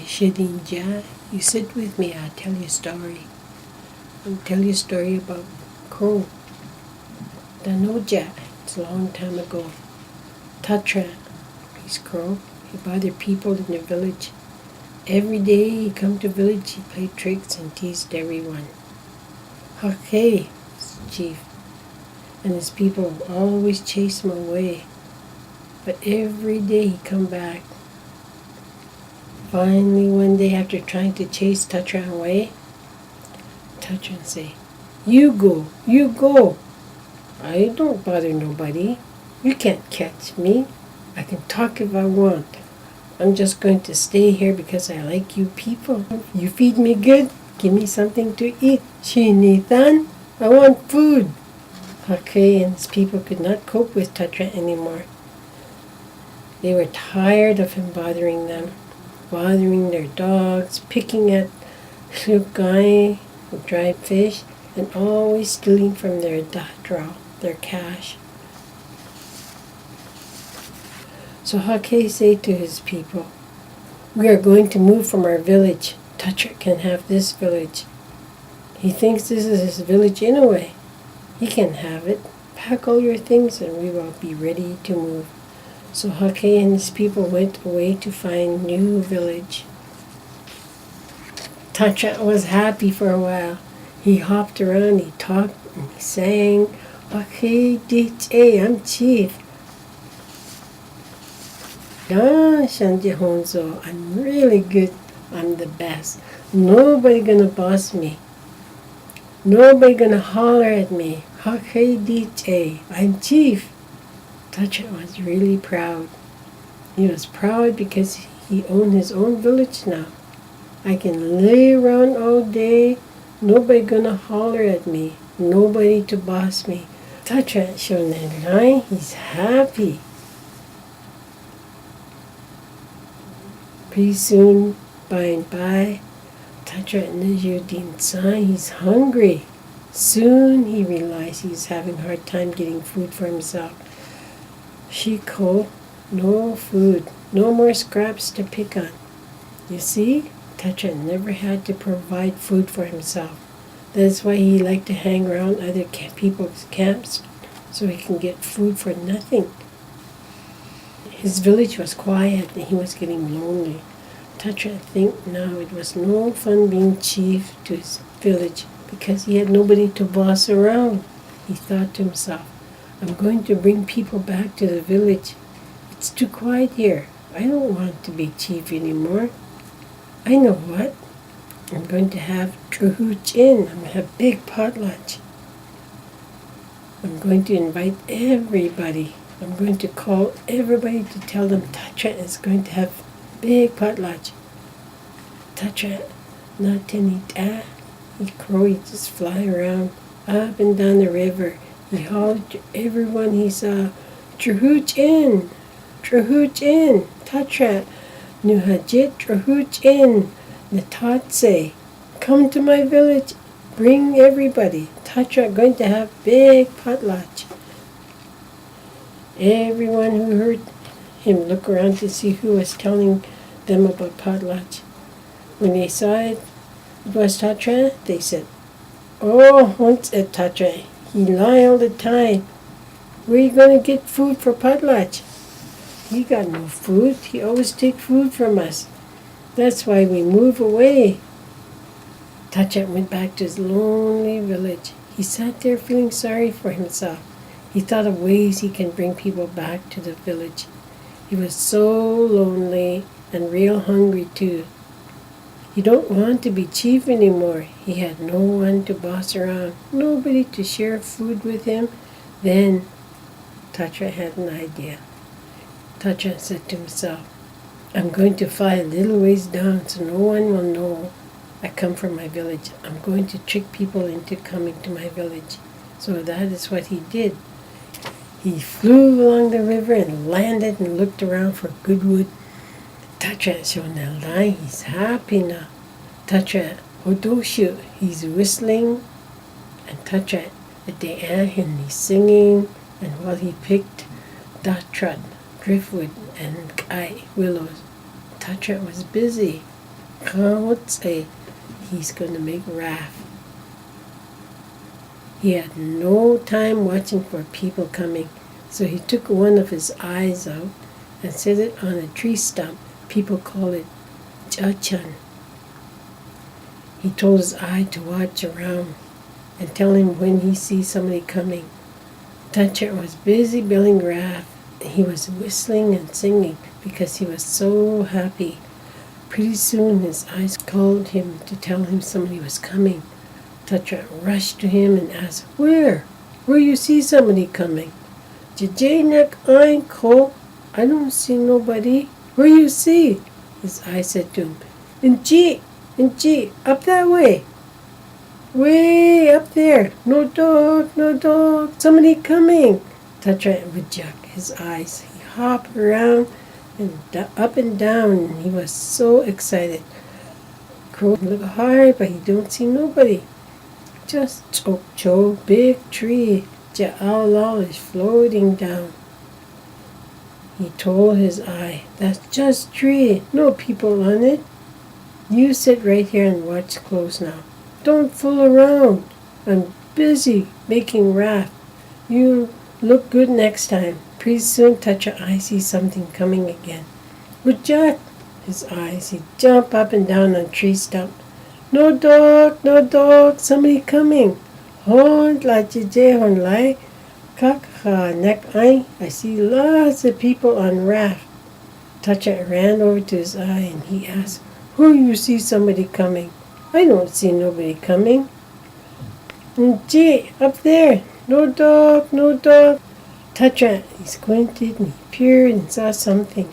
Shedinja, you sit with me, I'll tell you a story. I'll tell you a story about crow. Danoja, it's a long time ago. Tatra, he's crow. He bothered people in the village. Every day he come to village, he played tricks and teased everyone. Hake, chief, and his people always chase him away. But every day he come back. Finally, one day after trying to chase Tatra away, Tatra say, you go. I don't bother nobody. You can't catch me. I can talk if I want. I'm just going to stay here because I like you people. You feed me good. Give me something to eat. Shinithan, I want food. Hake and his people could not cope with Tatra anymore. They were tired of him bothering them, bothering their dogs, picking at Yukon, dried fish, and always stealing from their datra, their cash. So Hake said to his people, we are going to move from our village. Tatra can have this village. He thinks this is his village in a way. He can have it. Pack all your things and we will be ready to move. So Hake and his people went away to find new village. Tatra was happy for a while. He hopped around, he talked, and he sang, Hake DJ, I'm chief. Honzo, I'm really good. I'm the best. Nobody gonna boss me. Nobody gonna holler at me. Hake DJ, I'm chief. Tatra was really proud. He was proud because he owned his own village now. I can lay around all day. Nobody gonna holler at me. Nobody to boss me. Tatra shonenai, he's happy. Pretty soon, by and by, Tatra Nijudin Sai, he's hungry. Soon he realized he's having a hard time getting food for himself. Shiko, no food, no more scraps to pick on. You see, Tatra never had to provide food for himself. That's why he liked to hang around other people's camps so he can get food for nothing. His village was quiet and he was getting lonely. Tatra think now it was no fun being chief to his village because he had nobody to boss around. He thought to himself, I'm going to bring people back to the village. It's too quiet here. I don't want to be chief anymore. I know what. I'm going to have Tr'ondëk Hwëch'in. I'm going to have big potlatch. I'm going to invite everybody. I'm going to call everybody to tell them Tatra is going to have big potlatch. Tatra, not tenita. He crow, he just fly around up and down the river. He hollered to everyone he saw, Tr'ondëk Hwëch'in, Tatra, Nuhajit Tr'ondëk Hwëch'in, Natatse, come to my village, bring everybody. Tatra going to have big potlatch. Everyone who heard him looked around to see who was telling them about potlatch. When they saw it was Tatra, they said, oh, once at Tatra, he lie all the time. Where are you going to get food for potlatch? He got no food. He always take food from us. That's why we move away. Tatra went back to his lonely village. He sat there feeling sorry for himself. He thought of ways he can bring people back to the village. He was so lonely and real hungry too. He don't want to be chief anymore. He had no one to boss around, nobody to share food with him. Then Tatra had an idea. Tatra said to himself, I'm going to fly a little ways down so no one will know I come from my village. I'm going to trick people into coming to my village. So that is what he did. He flew along the river and landed and looked around for good wood. Tatra Shonelai, he's happy now. Tatra Hodoshu, he's whistling. And Tatra at the end, he's singing. And while he picked Datrat, driftwood, and kai willows, Tatra was busy. Hwëch'in, he's going to make raft. He had no time watching for people coming, so he took one of his eyes out and set it on a tree stump. People call it Hwëch'in. He told his eye to watch around and tell him when he sees somebody coming. Hwëch'in was busy building raft. He was whistling and singing because he was so happy. Pretty soon his eyes called him to tell him somebody was coming. Hwëch'in rushed to him and asked, Where you see somebody coming? Tr'ondëk Hwëch'in, I don't see nobody. Where you see? His eye said to him, In G, up that way. Way up there. No dog, somebody coming. Hwëch'in would jerk his eyes. He hopped around and up and down, and he was so excited. Crow looked hard, but he don't see nobody. Just Cho, big tree. Ja'aulal is floating down. He told his eye, That's just tree, no people on it. You sit right here and watch close now. Don't fool around. I'm busy making raft. You look good next time. Pretty soon Hwëch'in eye sees something coming again. With Jack, his eyes, he jump up and down on tree stump. No dog, somebody coming. Hon la jije hon lai. Tr'ondëk Hwëch'in, I see lots of people on raft. Hwëch'in ran over to his eye and he asked, Who you see somebody coming? I don't see nobody coming. Gee, up there. No dog. Hwëch'in, he squinted and he peered and saw something.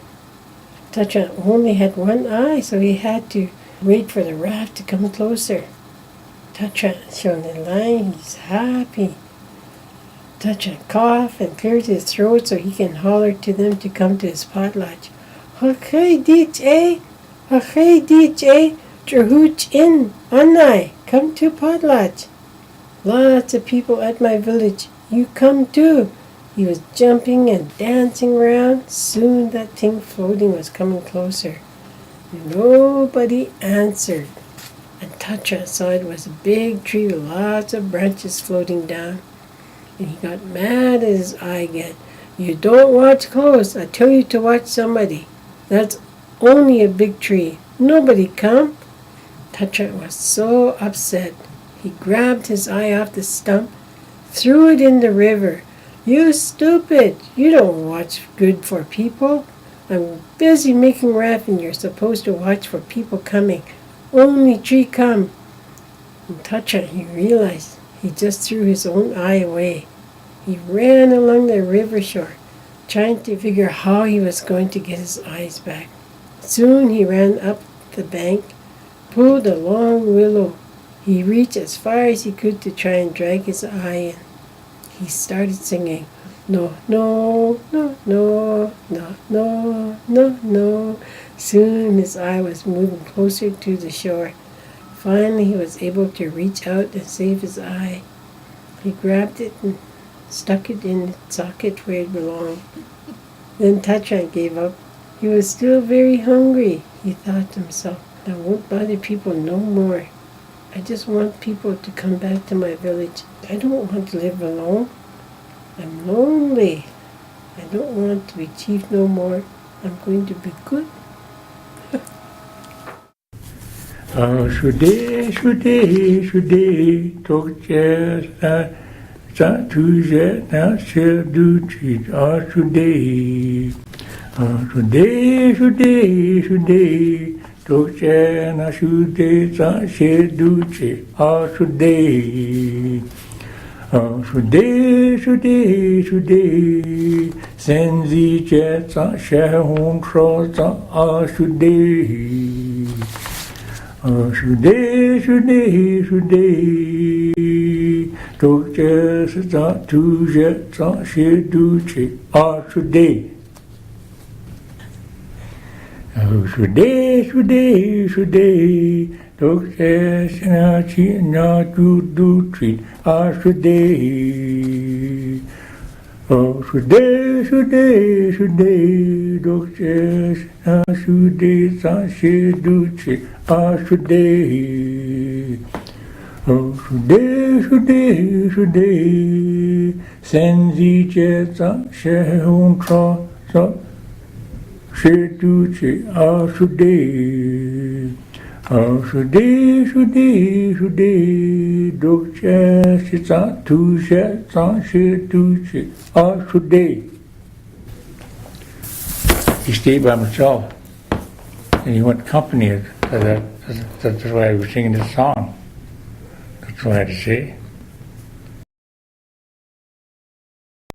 Hwëch'in only had one eye, so he had to wait for the raft to come closer. Hwëch'in showed the line, he's happy. Hwëch'in coughed and cleared his throat so he can holler to them to come to his potlatch. Tr'ondëk Hwëch'in Heritage, come to potlatch. Lots of people at my village. You come too. He was jumping and dancing around. Soon that thing floating was coming closer. Nobody answered. And Hwëch'in saw it was a big tree with lots of branches floating down. And he got mad at his eye again. You don't watch close. I tell you to watch somebody. That's only a big tree. Nobody come. Hwëch'in was so upset. He grabbed his eye off the stump, threw it in the river. You stupid! You don't watch good for people. I'm busy making raft and you're supposed to watch for people coming. Only tree come. And Hwëch'in, he realized he just threw his own eye away. He ran along the river shore, trying to figure how he was going to get his eyes back. Soon he ran up the bank, pulled a long willow. He reached as far as he could to try and drag his eye in. He started singing, No. Soon his eye was moving closer to the shore. Finally he was able to reach out and save his eye. He grabbed it and stuck it in its socket where it belonged. Then Hwëch'in gave up. He was still very hungry. He thought to himself, I won't bother people no more. I just want people to come back to my village. I don't want to live alone. I'm lonely. I don't want to be chief no more. I'm going to be good. Shude, Tokje, Tuje, Nasir, Duchi, Shude, Tokje, Nashude, Zashe, Duchi, Shude, Senzi, Jetsa, Shehun, Troza, Shude. Shude, Tokje, Tuje, Zashe, Duchi, Shude. Shude, Tokje, Senachi, Natu, Dutri, Shude. Oh, today, today, today, doctors, today, Sashi Duchi, today. Oh, today, today, today, Senzi Jeta, Shehun Tra, Sheduchi, today. Oh, today, today, today, doctors, Sheduchi, today. He stayed by himself, and he went company. That's why I was singing this song. That's what I had to say.